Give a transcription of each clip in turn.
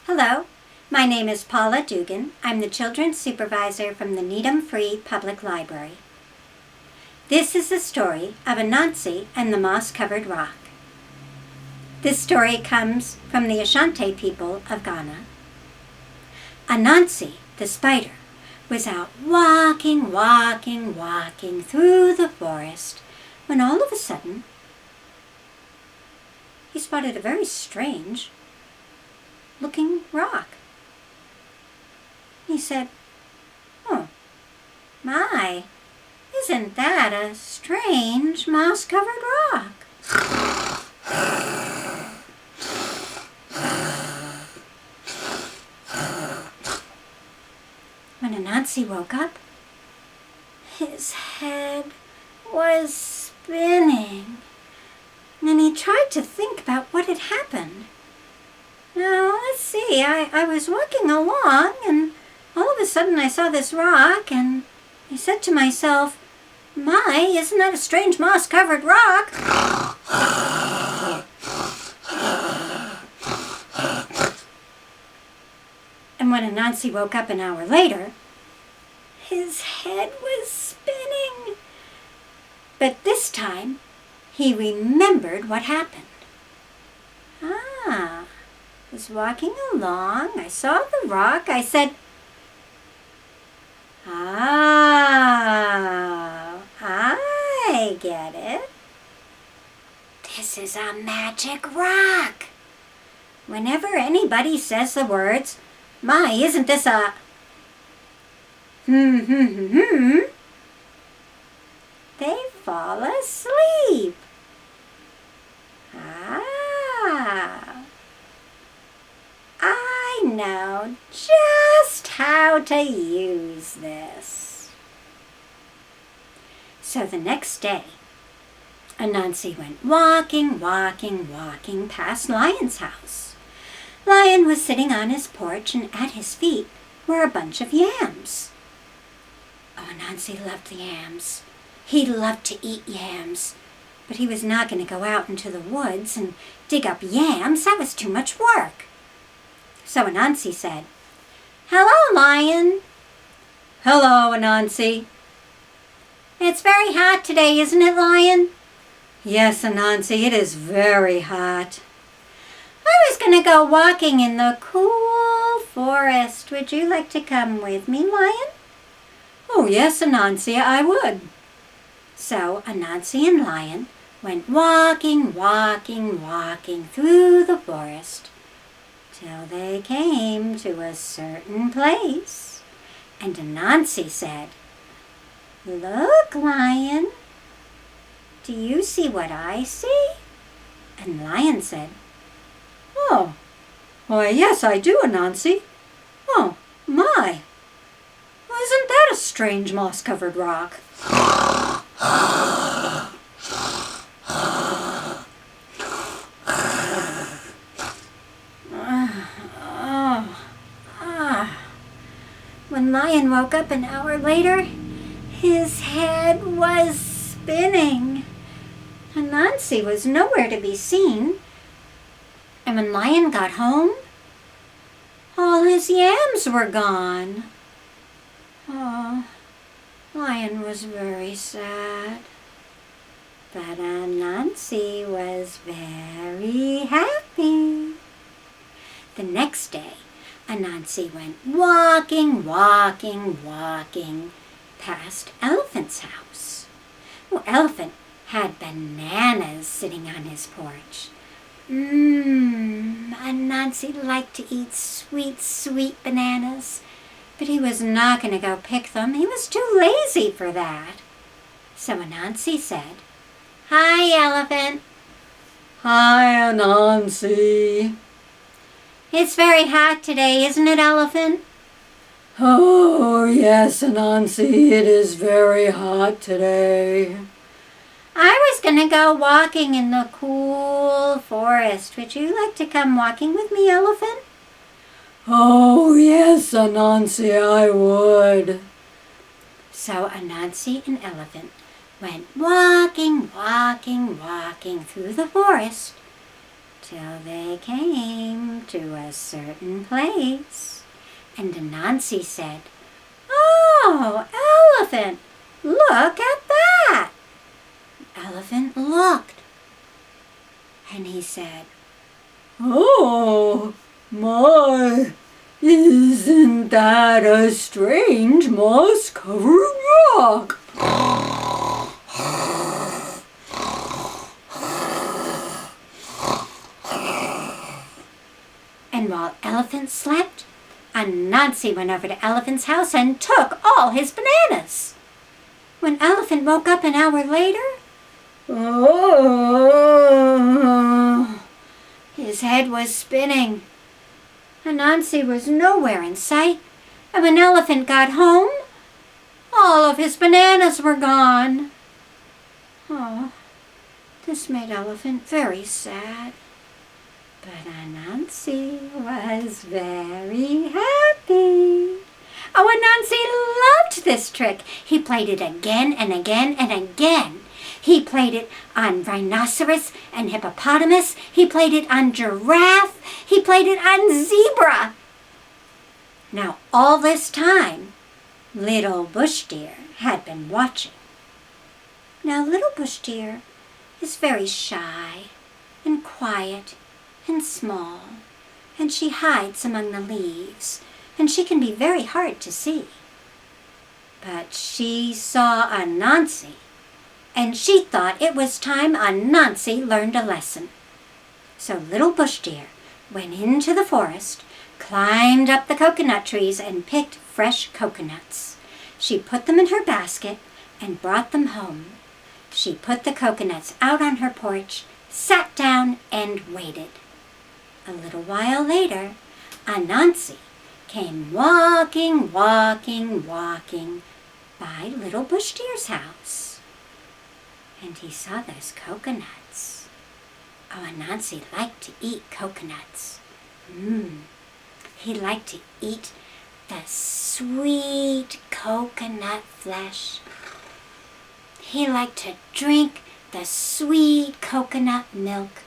Hello, my name is Paula Dugan. I'm the Children's Supervisor from the Needham Free Public Library. This is the story of Anansi and the Moss-Covered Rock. This story comes from the Ashanti people of Ghana. Anansi, the spider, was out walking through the forest when all of a sudden he spotted a very strange looking rock. He said, "Oh, my, isn't that a strange moss-covered rock?" When Anansi woke up, his head was spinning, and he tried to think about what had happened. Now, let's see, I was walking along, and all of a sudden I saw this rock, and I said to myself, "My, isn't that a strange moss-covered rock?" And when Anansi woke up an hour later, his head was spinning. But this time, he remembered what happened. I was walking along, I saw the rock, I said, I get it. This is a magic rock. Whenever anybody says the words, "My, isn't this a they fall asleep. I know just how to use this. So the next day, Anansi went walking past Lion's house. Lion was sitting on his porch, and at his feet were a bunch of yams. Oh, Anansi loved the yams. He loved to eat yams, but he was not going to go out into the woods and dig up yams. That was too much work. So Anansi said, "Hello, Lion." "Hello, Anansi." "It's very hot today, isn't it, Lion?" "Yes, Anansi, it is very hot." "I was going to go walking in the cool forest. Would you like to come with me, Lion?" "Oh, yes, Anansi, I would." So Anansi and Lion went walking through the forest till they came to a certain place. And Anansi said, "Look, Lion, do you see what I see?" And Lion said, "Oh, why, yes, I do, Anansi. Oh, my, well, isn't that a strange moss-covered rock?" When Lion woke up an hour later, his head was spinning. Anansi was nowhere to be seen. And when Lion got home, all his yams were gone. Oh, Lion was very sad. But Anansi was very happy. The next day, Anansi went walking past Elephant's house. Well, Elephant had bananas sitting on his porch. Anansi liked to eat sweet bananas, but he was not going to go pick them. He was too lazy for that. So Anansi said, "Hi, Elephant." "Hi, Anansi." "It's very hot today, isn't it, Elephant?" "Oh, yes, Anansi, it is very hot today." "I was going to go walking in the cool forest. Would you like to come walking with me, Elephant?" "Oh, yes, Anansi, I would." So Anansi and Elephant went walking through the forest till they came to a certain place. And Anansi said, "Oh, elephant, look at that!" Elephant looked, and he said, "Oh, my, isn't that a strange moss-covered rock?" And while Elephant slept, Anansi went over to Elephant's house and took all his bananas. When Elephant woke up an hour later, his head was spinning. Anansi was nowhere in sight, and when Elephant got home, all of his bananas were gone. Oh, this made Elephant very sad. But Anansi was very happy. Oh, Anansi loved this trick. He played it again and again and again. He played it on rhinoceros and hippopotamus. He played it on giraffe. He played it on zebra. Now, all this time, little bush deer had been watching. Now, little bush deer is very shy and quiet and small, and she hides among the leaves, and she can be very hard to see. But she saw Anansi, and she thought it was time Anansi learned a lesson. So little bush deer went into the forest, climbed up the coconut trees, and picked fresh coconuts. She put them in her basket and brought them home. She put the coconuts out on her porch, sat down, and waited. A little while later, Anansi came walking by little bush deer's house. And he saw those coconuts. Oh, Anansi liked to eat coconuts. He liked to eat the sweet coconut flesh. He liked to drink the sweet coconut milk.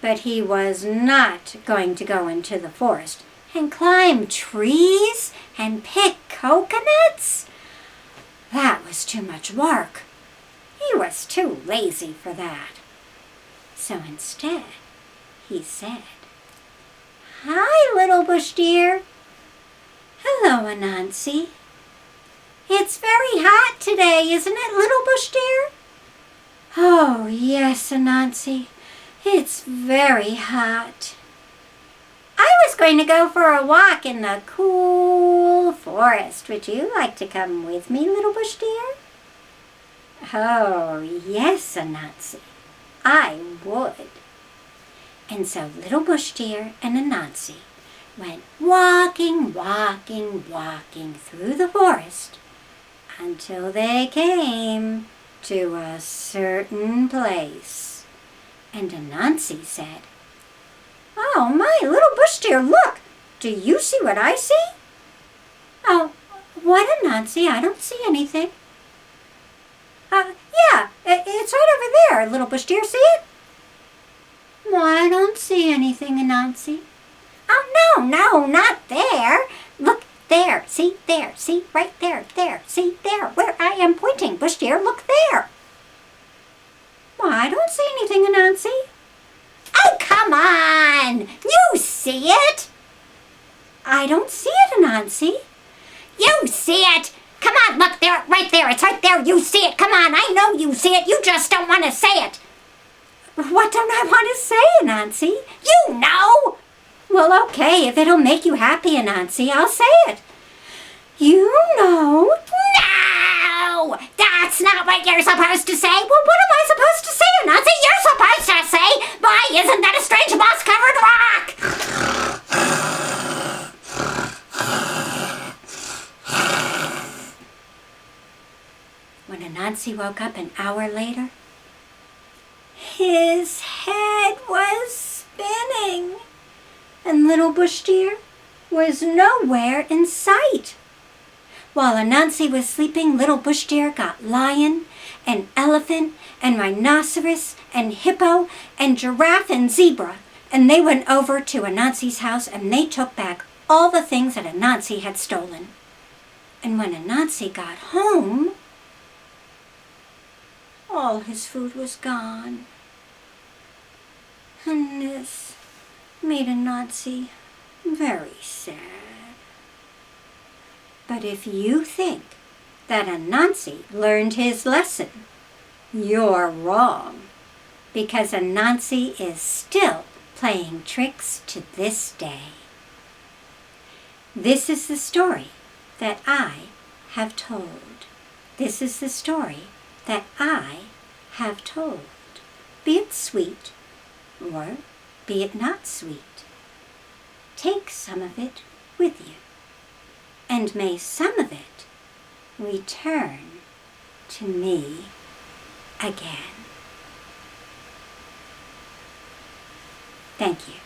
But he was not going to go into the forest and climb trees and pick coconuts. That was too much work. He was too lazy for that. So instead, he said, "Hi, little bush deer." "Hello, Anansi." "It's very hot today, isn't it, little bush deer?" "Oh, yes, Anansi. It's very hot." "I was going to go for a walk in the cool forest. Would you like to come with me, little bush deer?" "Oh, yes, Anansi, I would." And so little bush deer and Anansi went walking through the forest until they came to a certain place. And Anansi said, "Oh, my little bush deer, look! Do you see what I see?" "Oh, what, Anansi? I don't see anything." Yeah, it's right over there, little bush deer. See it?" "Well, I don't see anything, Anansi." "Oh, no, not there. Look there. See, there. See, right there. See, there, where I am pointing. Bush deer, look there." "Well, I don't see anything, Anansi." "Oh, come on! You see it!" "I don't see it, Anansi." "You see it! Come on, look there, right there. It's right there. You see it. Come on, I know you see it. You just don't want to say it." "What don't I want to say, Anansi?" "You know!" "Well, okay, if it'll make you happy, Anansi, I'll say it." "You know." "No! That's not what you're supposed to say." "Well, what am I supposed to say, Anansi?" "You're supposed to say, 'Why, isn't that a strange moss-covered rock?'" When Anansi woke up an hour later, his head was spinning, and little bush deer was nowhere in sight. While Anansi was sleeping, little bush deer got Lion and elephant and rhinoceros and hippo and giraffe and zebra, and they went over to Anansi's house and they took back all the things that Anansi had stolen. And when Anansi got home, all his food was gone. And this made Anansi very sad. But if you think that Anansi learned his lesson, you're wrong, because Anansi is still playing tricks to this day. This is the story that I have told. This is the story that I have told. Be it sweet or be it not sweet. Take some of it with you, and may some of it return to me again. Thank you.